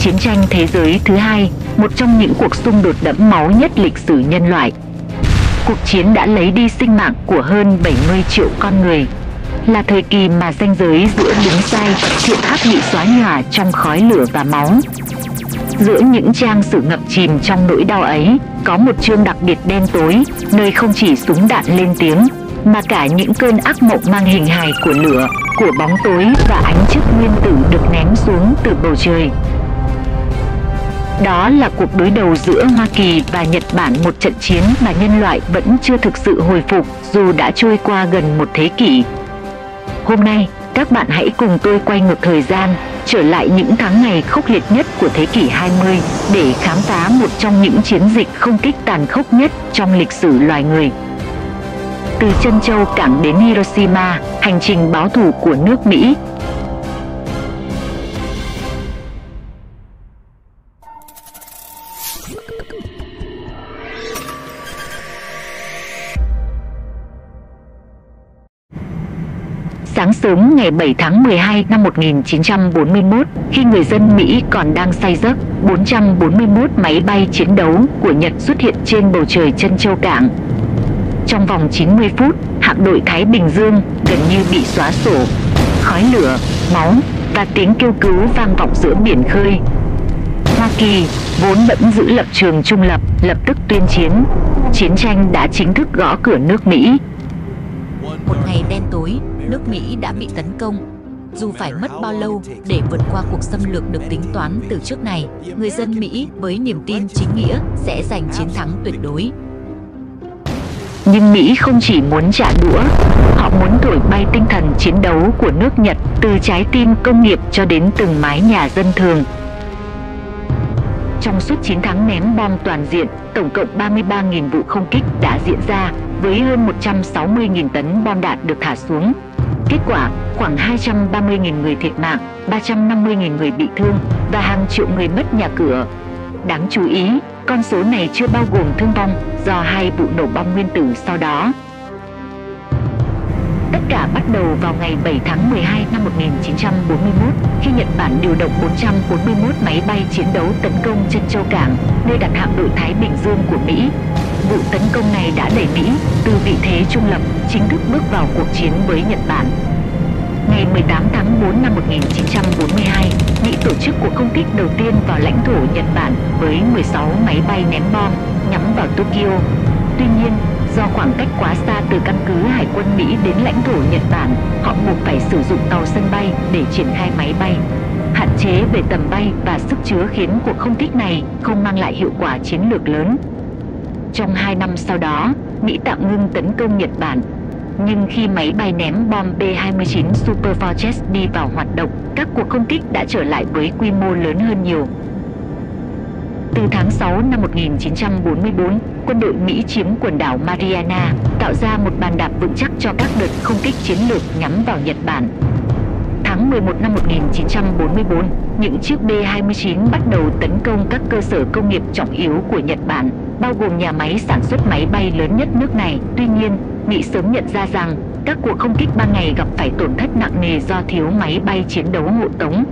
Chiến tranh thế giới thứ hai, một trong những cuộc xung đột đẫm máu nhất lịch sử nhân loại. Cuộc chiến đã lấy đi sinh mạng của hơn 70 triệu con người, là thời kỳ mà ranh giới giữa đúng sai, thiện ác bị xóa nhòa trong khói lửa và máu. Giữa những trang sử ngập chìm trong nỗi đau ấy, có một chương đặc biệt đen tối, nơi không chỉ súng đạn lên tiếng, mà cả những cơn ác mộng mang hình hài của lửa, của bóng tối và ánh chớp nguyên tử được ném xuống từ bầu trời. Đó là cuộc đối đầu giữa Hoa Kỳ và Nhật Bản, một trận chiến mà nhân loại vẫn chưa thực sự hồi phục dù đã trôi qua gần một thế kỷ. Hôm nay, các bạn hãy cùng tôi quay ngược thời gian, trở lại những tháng ngày khốc liệt nhất của thế kỷ 20 để khám phá một trong những chiến dịch không kích tàn khốc nhất trong lịch sử loài người. Từ Trân Châu Cảng đến Hiroshima, hành trình báo thù của nước Mỹ. Sáng sớm ngày 7 tháng 12 năm 1941, khi người dân Mỹ còn đang say giấc, 441 máy bay chiến đấu của Nhật xuất hiện trên bầu trời Trân Châu Cảng. Trong vòng 90 phút, hạm đội Thái Bình Dương gần như bị xóa sổ. Khói lửa, máu và tiếng kêu cứu vang vọng giữa biển khơi. Hoa Kỳ, vốn vẫn giữ lập trường trung lập, lập tức tuyên chiến. Chiến tranh đã chính thức gõ cửa nước Mỹ. Một ngày đen tối, nước Mỹ đã bị tấn công. Dù phải mất bao lâu để vượt qua cuộc xâm lược được tính toán từ trước này, người dân Mỹ với niềm tin chính nghĩa sẽ giành chiến thắng tuyệt đối. Nhưng Mỹ không chỉ muốn trả đũa, họ muốn thổi bay tinh thần chiến đấu của nước Nhật từ trái tim công nghiệp cho đến từng mái nhà dân thường. Trong suốt 9 tháng ném bom toàn diện, tổng cộng 33.000 vụ không kích đã diễn ra, với hơn 160.000 tấn bom đạn được thả xuống. Kết quả, khoảng 230.000 người thiệt mạng, 350.000 người bị thương và hàng triệu người mất nhà cửa. Đáng chú ý, con số này chưa bao gồm thương vong do 2 vụ nổ bom nguyên tử sau đó. Tất cả bắt đầu vào ngày 7 tháng 12 năm 1941, khi Nhật Bản điều động 441 máy bay chiến đấu tấn công Trân Châu Cảng, nơi đặt hạm đội Thái Bình Dương của Mỹ. Vụ tấn công này đã đẩy Mỹ từ vị thế trung lập chính thức bước vào cuộc chiến với Nhật Bản. Ngày 18 tháng 4 năm 1942, Mỹ tổ chức cuộc không kích đầu tiên vào lãnh thổ Nhật Bản với 16 máy bay ném bom nhắm vào Tokyo. Tuy nhiên, do khoảng cách quá xa từ căn cứ Hải quân Mỹ đến lãnh thổ Nhật Bản, họ buộc phải sử dụng tàu sân bay để triển khai máy bay. Hạn chế về tầm bay và sức chứa khiến cuộc không kích này không mang lại hiệu quả chiến lược lớn. Trong 2 năm sau đó, Mỹ tạm ngưng tấn công Nhật Bản. Nhưng khi máy bay ném bom B-29 Super Fortress đi vào hoạt động, các cuộc không kích đã trở lại với quy mô lớn hơn nhiều. Từ tháng 6 năm 1944, quân đội Mỹ chiếm quần đảo Mariana, tạo ra một bàn đạp vững chắc cho các đợt không kích chiến lược nhắm vào Nhật Bản. Tháng 11 năm 1944, những chiếc B-29 bắt đầu tấn công các cơ sở công nghiệp trọng yếu của Nhật Bản, bao gồm nhà máy sản xuất máy bay lớn nhất nước này. Tuy nhiên, Mỹ sớm nhận ra rằng các cuộc không kích ban ngày gặp phải tổn thất nặng nề do thiếu máy bay chiến đấu hộ tống.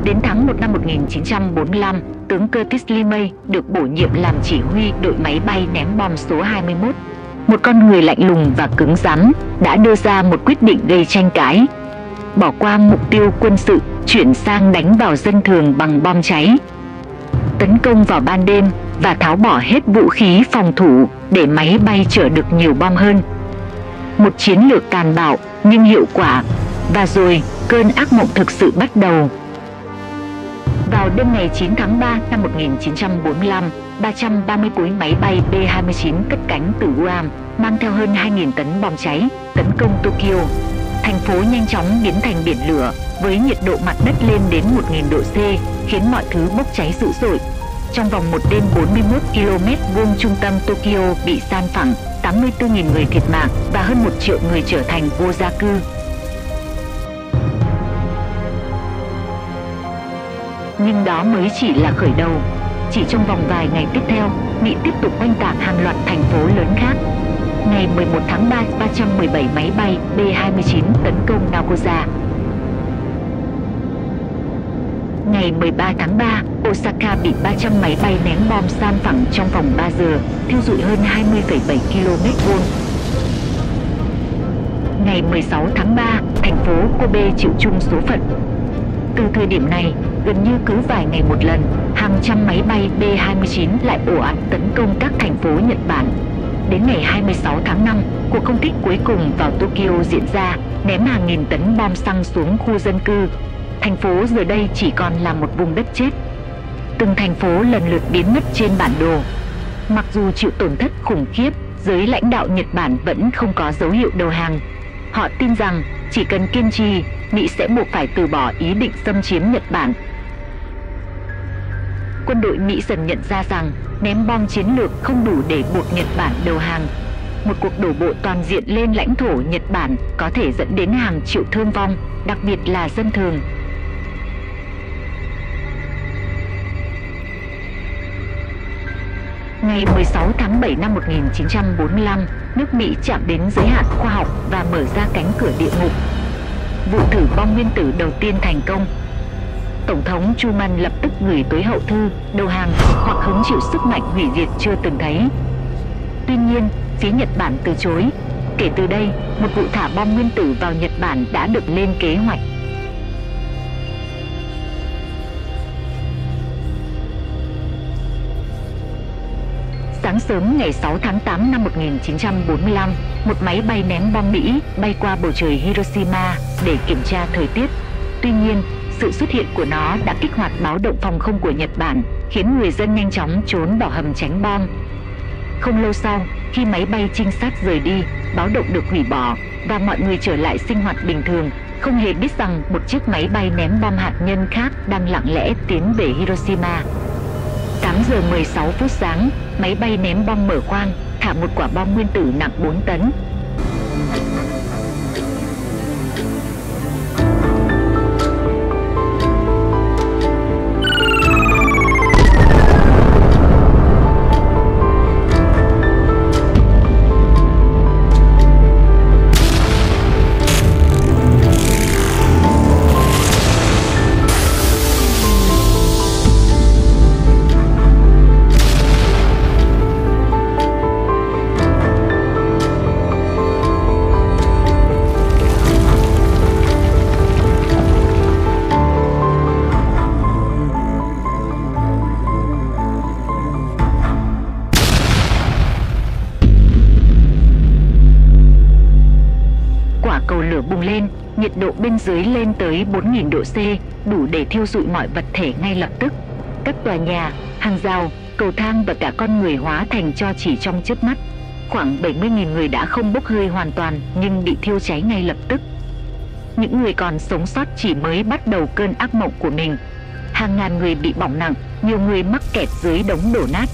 Đến tháng 1 năm 1945, tướng Curtis LeMay được bổ nhiệm làm chỉ huy đội máy bay ném bom số 21. Một con người lạnh lùng và cứng rắn đã đưa ra một quyết định gây tranh cãi: bỏ qua mục tiêu quân sự, chuyển sang đánh vào dân thường bằng bom cháy. Tấn công vào ban đêm và tháo bỏ hết vũ khí phòng thủ để máy bay chở được nhiều bom hơn. Một chiến lược tàn bạo nhưng hiệu quả, và rồi cơn ác mộng thực sự bắt đầu. Vào đêm ngày 9 tháng 3 năm 1945, 330 cối máy bay B-29 cất cánh từ Guam, mang theo hơn 2.000 tấn bom cháy, tấn công Tokyo. Thành phố nhanh chóng biến thành biển lửa, với nhiệt độ mặt đất lên đến 1.000 độ C, khiến mọi thứ bốc cháy dữ dội. Trong vòng một đêm, 41 km vuông trung tâm Tokyo bị san phẳng, 84.000 người thiệt mạng và hơn 1 triệu người trở thành vô gia cư. Nhưng đó mới chỉ là khởi đầu. Chỉ trong vòng vài ngày tiếp theo, Mỹ tiếp tục oanh tạc hàng loạt thành phố lớn khác. Ngày 11 tháng 3, 317 máy bay B-29 tấn công Nagoya. Ngày 13 tháng 3, Osaka bị 300 máy bay ném bom san phẳng trong vòng 3 giờ, thiêu rụi hơn 20,7 km². Ngày 16 tháng 3, thành phố Kobe chịu chung số phận. Từ thời điểm này, gần như cứ vài ngày một lần, hàng trăm máy bay B-29 lại ồ ạt tấn công các thành phố Nhật Bản. Đến ngày 26 tháng 5, cuộc không kích cuối cùng vào Tokyo diễn ra, ném hàng nghìn tấn bom xăng xuống khu dân cư. Thành phố giờ đây chỉ còn là một vùng đất chết. Từng thành phố lần lượt biến mất trên bản đồ. Mặc dù chịu tổn thất khủng khiếp, giới lãnh đạo Nhật Bản vẫn không có dấu hiệu đầu hàng. Họ tin rằng chỉ cần kiên trì, Mỹ sẽ buộc phải từ bỏ ý định xâm chiếm Nhật Bản. Quân đội Mỹ dần nhận ra rằng ném bom chiến lược không đủ để buộc Nhật Bản đầu hàng. Một cuộc đổ bộ toàn diện lên lãnh thổ Nhật Bản có thể dẫn đến hàng triệu thương vong, đặc biệt là dân thường. Ngày 16 tháng 7 năm 1945, nước Mỹ chạm đến giới hạn khoa học và mở ra cánh cửa địa ngục. Vụ thử bom nguyên tử đầu tiên thành công. Tổng thống Truman lập tức gửi tối hậu thư đầu hàng hoặc hứng chịu sức mạnh hủy diệt chưa từng thấy. Tuy nhiên, phía Nhật Bản từ chối. Kể từ đây, một vụ thả bom nguyên tử vào Nhật Bản đã được lên kế hoạch. Sáng sớm ngày 6 tháng 8 năm 1945, một máy bay ném bom Mỹ bay qua bầu trời Hiroshima để kiểm tra thời tiết. Tuy nhiên, sự xuất hiện của nó đã kích hoạt báo động phòng không của Nhật Bản, khiến người dân nhanh chóng trốn vào hầm tránh bom. Không lâu sau, khi máy bay trinh sát rời đi, báo động được hủy bỏ và mọi người trở lại sinh hoạt bình thường, không hề biết rằng một chiếc máy bay ném bom hạt nhân khác đang lặng lẽ tiến về Hiroshima. 8 giờ 16 phút sáng, máy bay ném bom mở khoang, thả một quả bom nguyên tử nặng 4 tấn. Cầu lửa bùng lên, nhiệt độ bên dưới lên tới 4.000 độ C, đủ để thiêu rụi mọi vật thể ngay lập tức. Các tòa nhà, hàng rào, cầu thang và cả con người hóa thành tro chỉ trong chớp mắt. Khoảng 70.000 người đã không bốc hơi hoàn toàn nhưng bị thiêu cháy ngay lập tức. Những người còn sống sót chỉ mới bắt đầu cơn ác mộng của mình. Hàng ngàn người bị bỏng nặng, nhiều người mắc kẹt dưới đống đổ nát.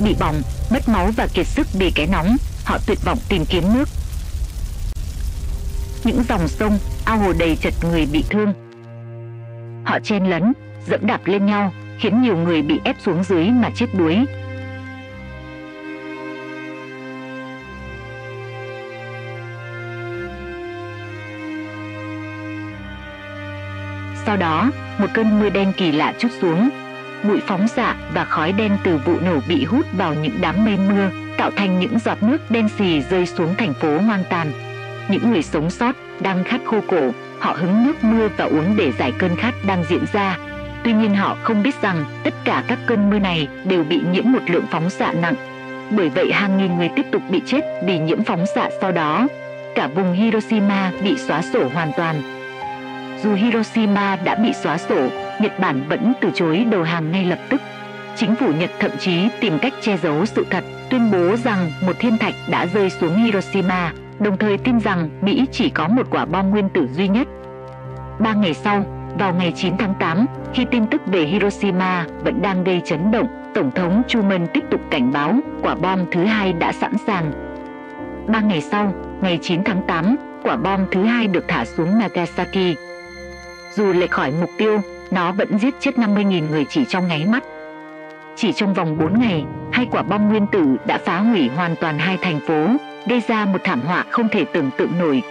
Bị bỏng, mất máu và kiệt sức vì cái nóng, họ tuyệt vọng tìm kiếm nước. Những dòng sông, ao hồ đầy chật người bị thương. Họ chen lấn, dẫm đạp lên nhau, khiến nhiều người bị ép xuống dưới mà chết đuối. Sau đó, một cơn mưa đen kỳ lạ trút xuống. Bụi phóng xạ và khói đen từ vụ nổ bị hút vào những đám mây mưa, tạo thành những giọt nước đen xì rơi xuống thành phố hoang tàn. Những người sống sót đang khát khô cổ, họ hứng nước mưa và uống để giải cơn khát đang diễn ra. Tuy nhiên họ không biết rằng tất cả các cơn mưa này đều bị nhiễm một lượng phóng xạ nặng. Bởi vậy hàng nghìn người tiếp tục bị chết vì nhiễm phóng xạ sau đó. Cả vùng Hiroshima bị xóa sổ hoàn toàn. Dù Hiroshima đã bị xóa sổ, Nhật Bản vẫn từ chối đầu hàng ngay lập tức. Chính phủ Nhật thậm chí tìm cách che giấu sự thật, tuyên bố rằng một thiên thạch đã rơi xuống Hiroshima, đồng thời tin rằng Mỹ chỉ có một quả bom nguyên tử duy nhất. 3 ngày sau, vào ngày 9 tháng 8, khi tin tức về Hiroshima vẫn đang gây chấn động, Tổng thống Truman tiếp tục cảnh báo quả bom thứ hai đã sẵn sàng. 3 ngày sau, ngày 9 tháng 8, quả bom thứ hai được thả xuống Nagasaki. Dù lệch khỏi mục tiêu, nó vẫn giết chết 50.000 người chỉ trong nháy mắt. Chỉ trong vòng 4 ngày, 2 quả bom nguyên tử đã phá hủy hoàn toàn 2 thành phố, gây ra một thảm họa không thể tưởng tượng nổi.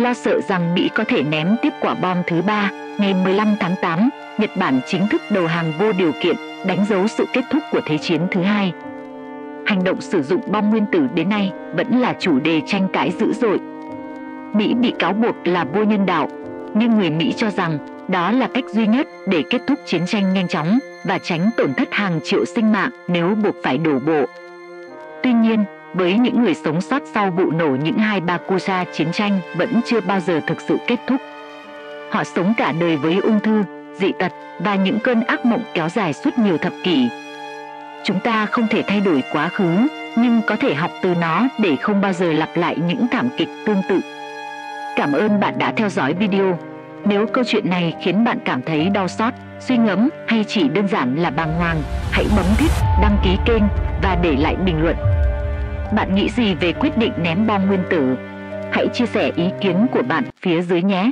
Lo sợ rằng Mỹ có thể ném tiếp quả bom thứ ba, ngày 15 tháng 8, Nhật Bản chính thức đầu hàng vô điều kiện, đánh dấu sự kết thúc của Thế chiến thứ hai. Hành động sử dụng bom nguyên tử đến nay vẫn là chủ đề tranh cãi dữ dội. Mỹ bị cáo buộc là vô nhân đạo, nhưng người Mỹ cho rằng đó là cách duy nhất để kết thúc chiến tranh nhanh chóng và tránh tổn thất hàng triệu sinh mạng nếu buộc phải đổ bộ. Tuy nhiên, với những người sống sót sau vụ nổ những Hayabusa, chiến tranh vẫn chưa bao giờ thực sự kết thúc. Họ sống cả đời với ung thư, dị tật và những cơn ác mộng kéo dài suốt nhiều thập kỷ. Chúng ta không thể thay đổi quá khứ, nhưng có thể học từ nó để không bao giờ lặp lại những thảm kịch tương tự. Cảm ơn bạn đã theo dõi video. Nếu câu chuyện này khiến bạn cảm thấy đau xót, suy ngẫm hay chỉ đơn giản là bàng hoàng, hãy bấm thích, đăng ký kênh và để lại bình luận. Bạn nghĩ gì về quyết định ném bom nguyên tử? Hãy chia sẻ ý kiến của bạn phía dưới nhé!